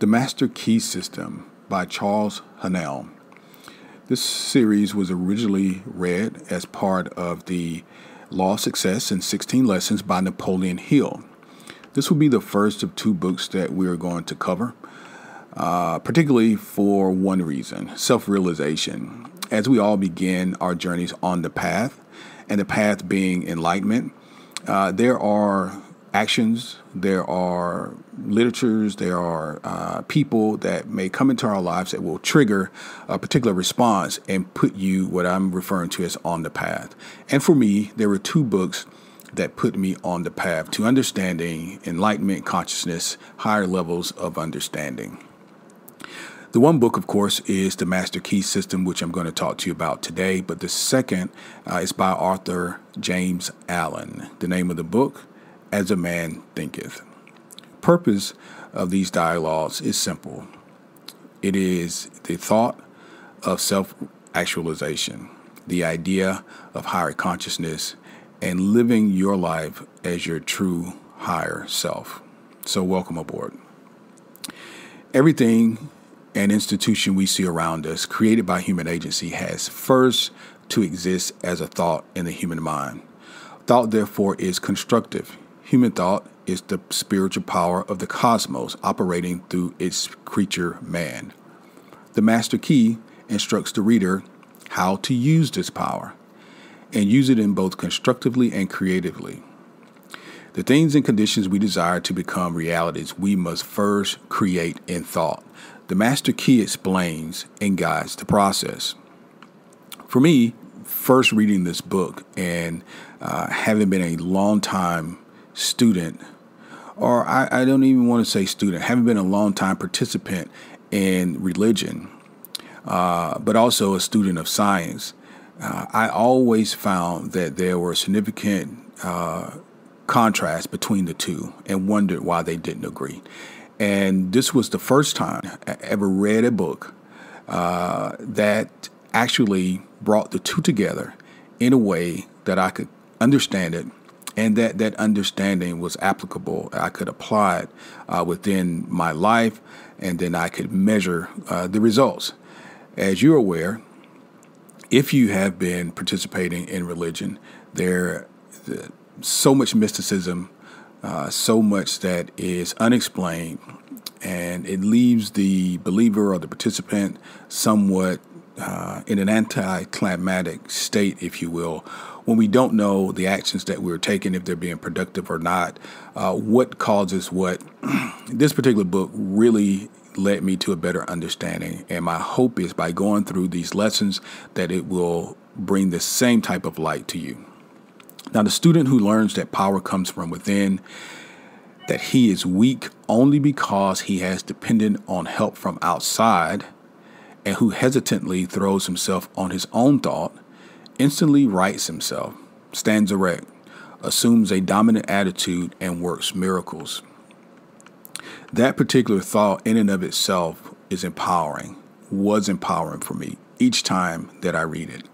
The Master Key System by Charles Haanel. This series was originally read as part of the Law of Success in 16 Lessons by Napoleon Hill. This will be the first of two books that we are going to cover, particularly for one reason: self-realization. As we all begin our journeys on the path, and the path being enlightenment, there are actions, there are literatures, there are people that may come into our lives that will trigger a particular response and put you, what I'm referring to as, on the path. And for me, there were two books that put me on the path to understanding, enlightenment, consciousness, higher levels of understanding. The one book, of course, is The Master Key System, which I'm going to talk to you about today. But the second is by author James Allen. The name of the book, As a Man Thinketh. Purpose of these dialogues is simple. It is the thought of self-actualization, the idea of higher consciousness, and living your life as your true higher self. So welcome aboard. Everything and institution we see around us, created by human agency, has first to exist as a thought in the human mind. Thought, therefore, is constructive. Human thought is the spiritual power of the cosmos operating through its creature, man. The Master Key instructs the reader how to use this power and use it in both constructively and creatively. The things and conditions we desire to become realities, we must first create in thought. The Master Key explains and guides the process. For me, first reading this book and having been a long-time student, or I don't even want to say student, having been a long-time participant in religion, but also a student of science, I always found that there were significant contrasts between the two and wondered why they didn't agree. And this was the first time I ever read a book that actually brought the two together in a way that I could understand it, and that understanding was applicable. I could apply it within my life, and then I could measure the results. As you're aware, if you have been participating in religion, there's so much mysticism, so much that is unexplained, and it leaves the believer or the participant somewhat in an anticlimactic state, if you will, when we don't know the actions that we're taking, if they're being productive or not, what causes what. This particular book really led me to a better understanding, and my hope is by going through these lessons that it will bring the same type of light to you. Now, the student who learns that power comes from within, that he is weak only because he has depended on help from outside, and who hesitantly throws himself on his own thought, instantly rights himself, stands erect, assumes a dominant attitude, and works miracles. That particular thought in and of itself is empowering, was empowering for me each time that I read it.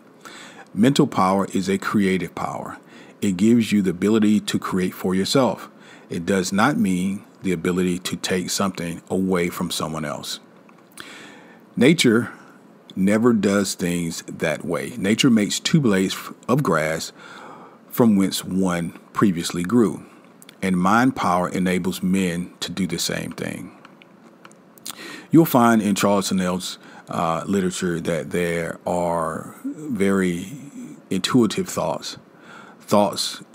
Mental power is a creative power. It gives you the ability to create for yourself. It does not mean the ability to take something away from someone else. Nature never does things that way. Nature makes two blades of grass from whence one previously grew, and mind power enables men to do the same thing. You'll find in Charles Haanel's literature that there are very intuitive thoughts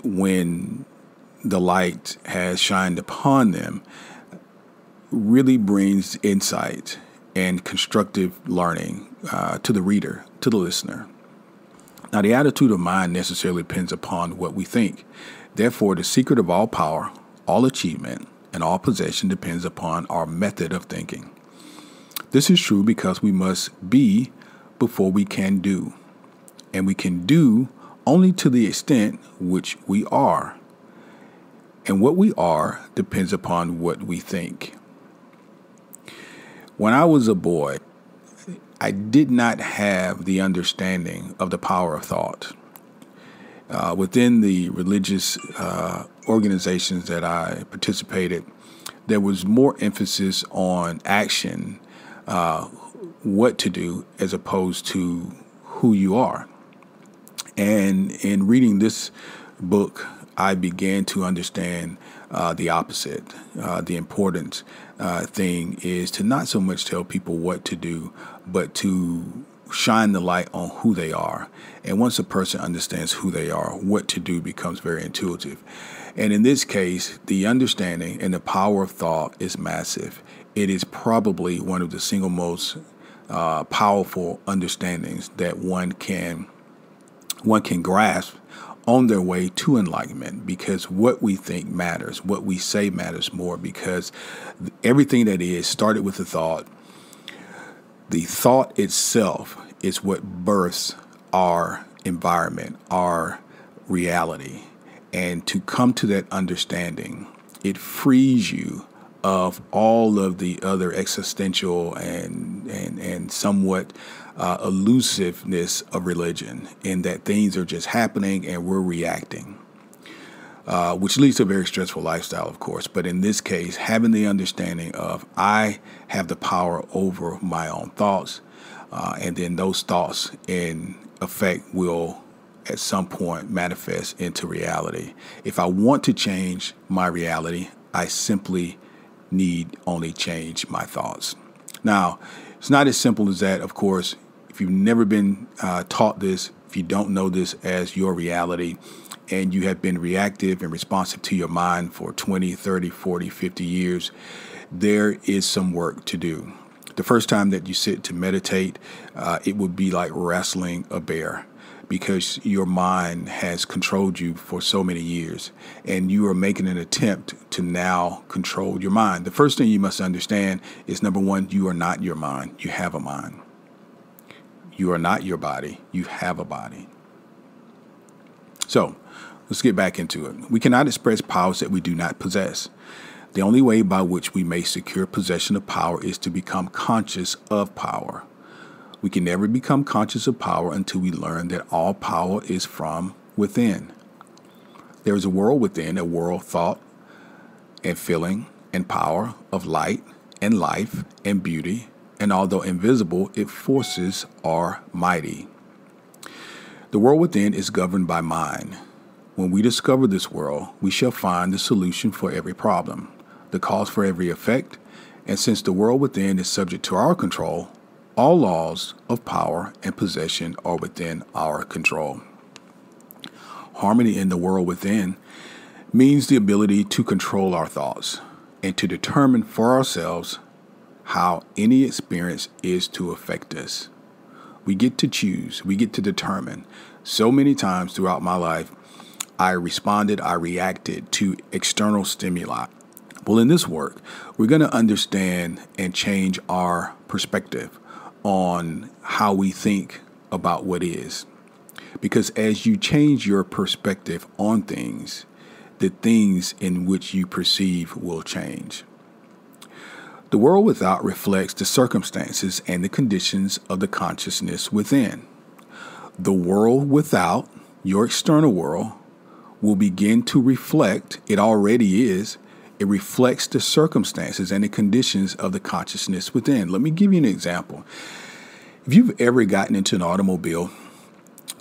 when the light has shined upon them, really brings insight and constructive learning to the reader, to the listener. Now, the attitude of mind necessarily depends upon what we think. Therefore, the secret of all power, all achievement, and all possession depends upon our method of thinking. This is true because we must be before we can do, and we can do only to the extent which we are. And what we are depends upon what we think. When I was a boy, I did not have the understanding of the power of thought. Within the religious organizations that I participated, there was more emphasis on action, what to do, as opposed to who you are. And in reading this book, I began to understand the opposite. The important thing is to not so much tell people what to do, but to shine the light on who they are. And once a person understands who they are, what to do becomes very intuitive. And in this case, the understanding and the power of thought is massive. It is probably one of the single most powerful understandings that one can grasp on their way to enlightenment, because what we think matters, what we say matters more, because everything that is started with a thought. The thought itself is what births our environment, our reality. And to come to that understanding, it frees you of all of the other existential and somewhat elusiveness of religion, in that things are just happening and we're reacting, which leads to a very stressful lifestyle, of course. But in this case, having the understanding of I have the power over my own thoughts, and then those thoughts in effect will at some point manifest into reality. If I want to change my reality, I simply need only change my thoughts. Now, it's not as simple as that, of course. If you've never been taught this, if you don't know this as your reality, and you have been reactive and responsive to your mind for 20, 30, 40, 50 years, there is some work to do. The first time that you sit to meditate, it would be like wrestling a bear, because your mind has controlled you for so many years, and you are making an attempt to now control your mind. The first thing you must understand is, number one, you are not your mind. You have a mind. You are not your body. You have a body. So let's get back into it. We cannot express powers that we do not possess. The only way by which we may secure possession of power is to become conscious of power. We can never become conscious of power until we learn that all power is from within. There is a world within, a world thought and feeling and power of light and life and beauty, and although invisible, its forces are mighty. The world within is governed by mind. When we discover this world, we shall find the solution for every problem, the cause for every effect, and since the world within is subject to our control, all laws of power and possession are within our control. Harmony in the world within means the ability to control our thoughts and to determine for ourselves how any experience is to affect us. We get to choose. We get to determine. So many times throughout my life, I reacted to external stimuli. Well, in this work, we're going to understand and change our perspective on how we think about what is. Because as you change your perspective on things, the things in which you perceive will change. The world without reflects the circumstances and the conditions of the consciousness within. The world without, your external world, will begin to reflect, it already is, it reflects the circumstances and the conditions of the consciousness within. Let me give you an example. If you've ever gotten into an automobile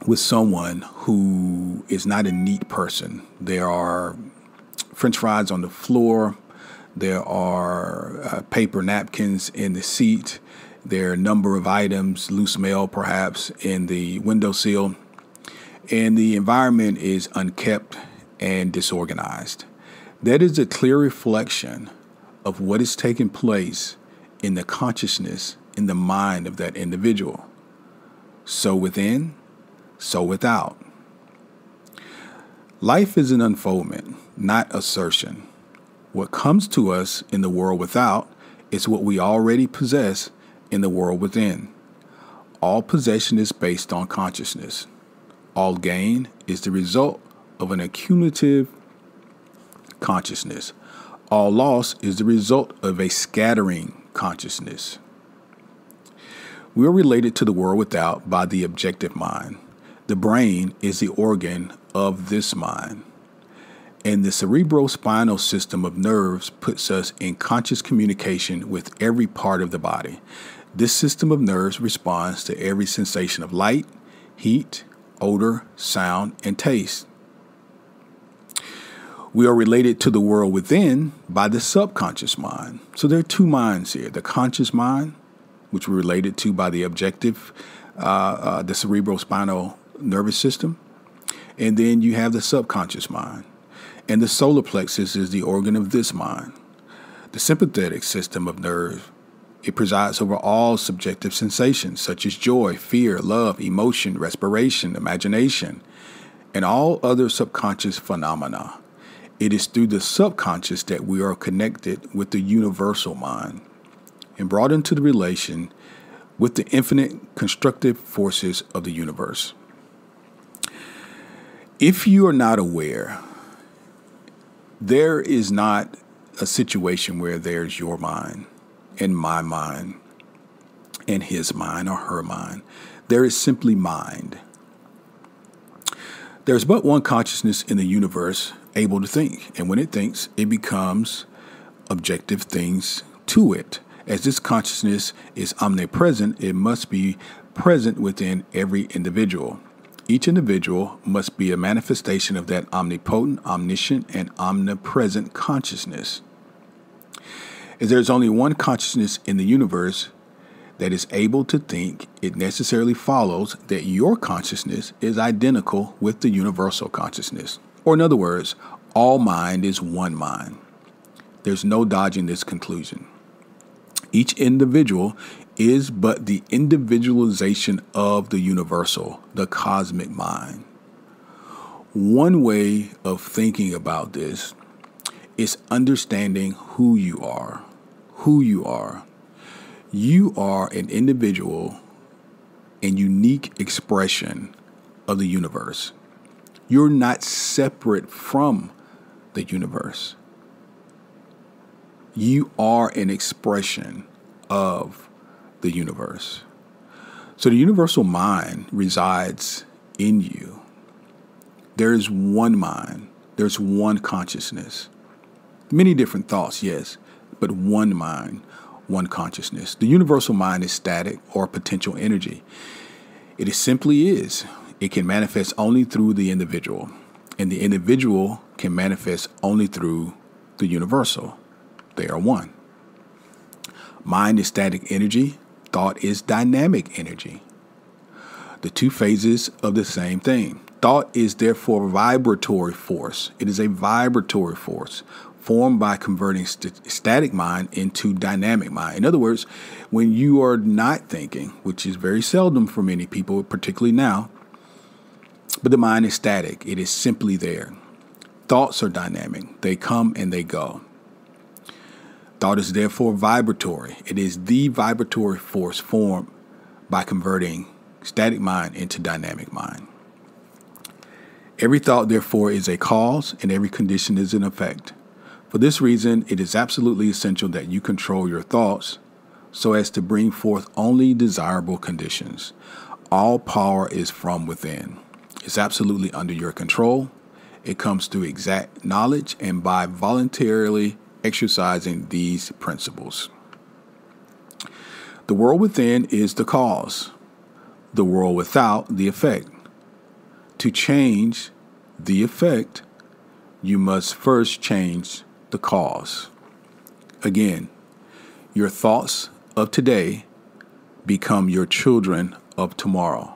with someone who is not a neat person, there are French fries on the floor, there are paper napkins in the seat, there are a number of items, loose mail perhaps, in the windowsill, and the environment is unkept and disorganized. That is a clear reflection of what is taking place in the consciousness, in the mind of that individual. So within, so without. Life is an unfoldment, not assertion. What comes to us in the world without is what we already possess in the world within. All possession is based on consciousness. All gain is the result of an accumulative consciousness. All loss is the result of a scattering consciousness. We are related to the world without by the objective mind. The brain is the organ of this mind. And the cerebrospinal system of nerves puts us in conscious communication with every part of the body. This system of nerves responds to every sensation of light, heat, odor, sound, and taste. We are related to the world within by the subconscious mind. So there are two minds here. The conscious mind, which we're related to by the objective, the cerebrospinal nervous system. And then you have the subconscious mind. And the solar plexus is the organ of this mind. The sympathetic system of nerve, it presides over all subjective sensations such as joy, fear, love, emotion, respiration, imagination, and all other subconscious phenomena. It is through the subconscious that we are connected with the universal mind and brought into the relation with the infinite constructive forces of the universe. If you are not aware, there is not a situation where there's your mind and my mind and his mind or her mind. There is simply mind. There's but one consciousness in the universe able to think, and when it thinks, it becomes objective things to it. As this consciousness is omnipresent, it must be present within every individual. Each individual must be a manifestation of that omnipotent, omniscient, and omnipresent consciousness. As there is only one consciousness in the universe that is able to think, it necessarily follows that your consciousness is identical with the universal consciousness. Or in other words, all mind is one mind. There's no dodging this conclusion. Each individual is but the individualization of the universal, the cosmic mind. One way of thinking about this is understanding who you are. Who you are. You are an individual and unique expression of the universe. You're not separate from the universe. You are an expression of the universe. So the universal mind resides in you. There is one mind. There's one consciousness. Many different thoughts, yes, but one mind, one consciousness. The universal mind is static or potential energy. It simply is. It can manifest only through the individual, and the individual can manifest only through the universal. They are one. Mind is static energy. Thought is dynamic energy. The two phases of the same thing. Thought is therefore a vibratory force. It is a vibratory force formed by converting static mind into dynamic mind. In other words, when you are not thinking, which is very seldom for many people, particularly now, but the mind is static. It is simply there. Thoughts are dynamic. They come and they go. Thought is therefore vibratory. It is the vibratory force formed by converting static mind into dynamic mind. Every thought, therefore, is a cause, and every condition is an effect. For this reason, it is absolutely essential that you control your thoughts so as to bring forth only desirable conditions. All power is from within. It's absolutely under your control. It comes through exact knowledge and by voluntarily exercising these principles. The world within is the cause. The world without, the effect. To change the effect, you must first change the cause. Again, your thoughts of today become your children of tomorrow.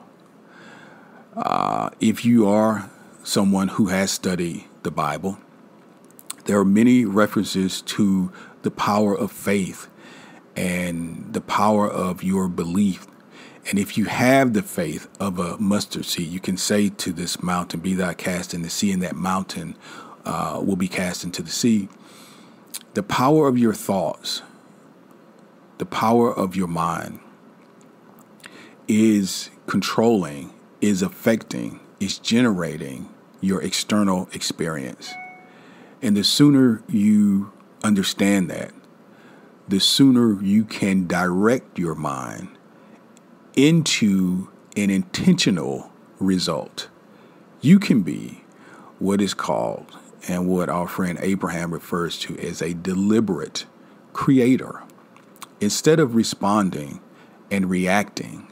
If you are someone who has studied the Bible, there are many references to the power of faith and the power of your belief. And if you have the faith of a mustard seed, you can say to this mountain, be thou cast in the sea, and that mountain will be cast into the sea. The power of your thoughts, the power of your mind is controlling, is affecting, is generating your external experience. And the sooner you understand that, the sooner you can direct your mind into an intentional result. You can be what is called and what our friend Abraham refers to as a deliberate creator. Instead of responding and reacting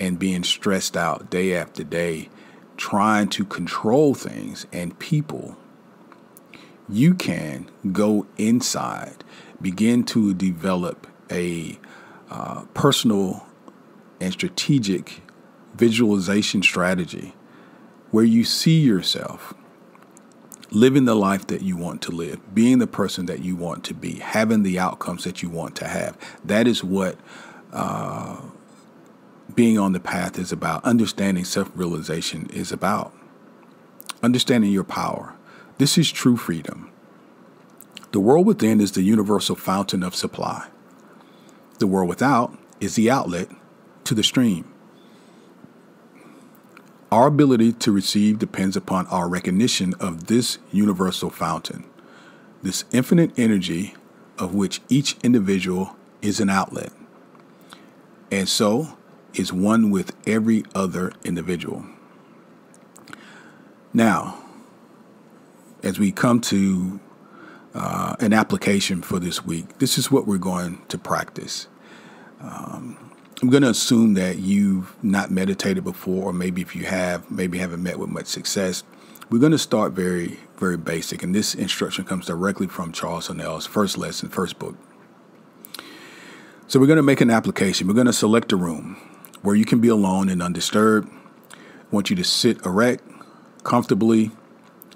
and being stressed out day after day, trying to control things and people, you can go inside, begin to develop a personal and strategic visualization strategy where you see yourself living the life that you want to live, being the person that you want to be, having the outcomes that you want to have. That is what being on the path is about. Understanding self-realization is about. Understanding your power. This is true freedom. The world within is the universal fountain of supply. The world without is the outlet to the stream. Our ability to receive depends upon our recognition of this universal fountain, this infinite energy of which each individual is an outlet, and so is one with every other individual. Now, as we come to an application for this week, this is what we're going to practice. I'm going to assume that you've not meditated before, or maybe if you have, maybe haven't met with much success. We're going to start very, very basic, and this instruction comes directly from Charles Honnell's first lesson, first book. So we're going to make an application. We're going to select a room where you can be alone and undisturbed. I want you to sit erect, comfortably,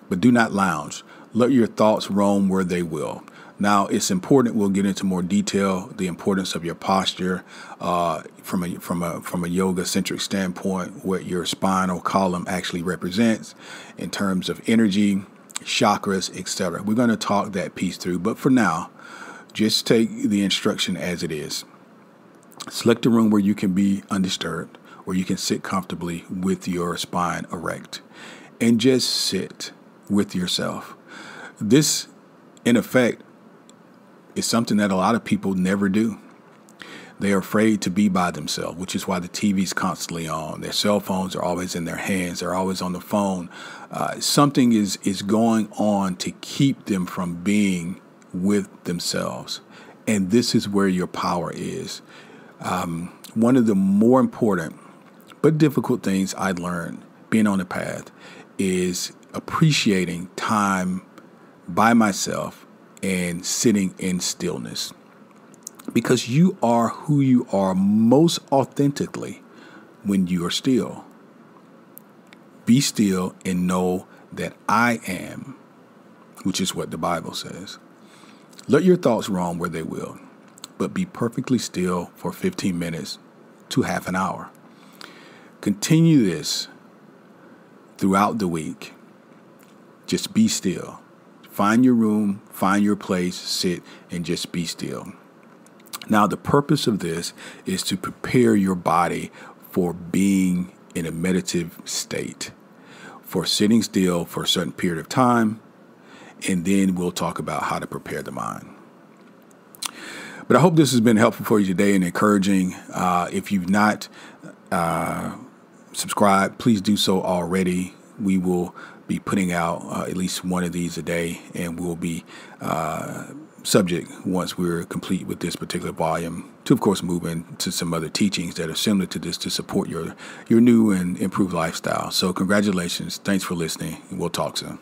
but do not lounge. Let your thoughts roam where they will. Now, it's important, we'll get into more detail, the importance of your posture from a yoga-centric standpoint, what your spinal column actually represents in terms of energy, chakras, etc. We're going to talk that piece through, but for now, just take the instruction as it is. Select a room where you can be undisturbed, where you can sit comfortably with your spine erect, and just sit with yourself. This, in effect, is something that a lot of people never do. They are afraid to be by themselves, which is why the TV's constantly on. Their cell phones are always in their hands. They're always on the phone. Something is going on to keep them from being with themselves. And this is where your power is. One of the more important but difficult things I learned being on the path is appreciating time by myself and sitting in stillness, because you are who you are most authentically when you are still. Be still and know that I am, which is what the Bible says. Let your thoughts roam where they will, but be perfectly still for 15 minutes to half an hour. Continue this throughout the week. Just be still. Find your room, find your place, sit, and just be still. Now, the purpose of this is to prepare your body for being in a meditative state, for sitting still for a certain period of time, and then we'll talk about how to prepare the mind. But I hope this has been helpful for you today and encouraging. If you've not subscribed, please do so already. We will be putting out at least one of these a day, and we'll be subject, once we're complete with this particular volume, to, of course, move into some other teachings that are similar to this to support your new and improved lifestyle. So congratulations. Thanks for listening. We'll talk soon.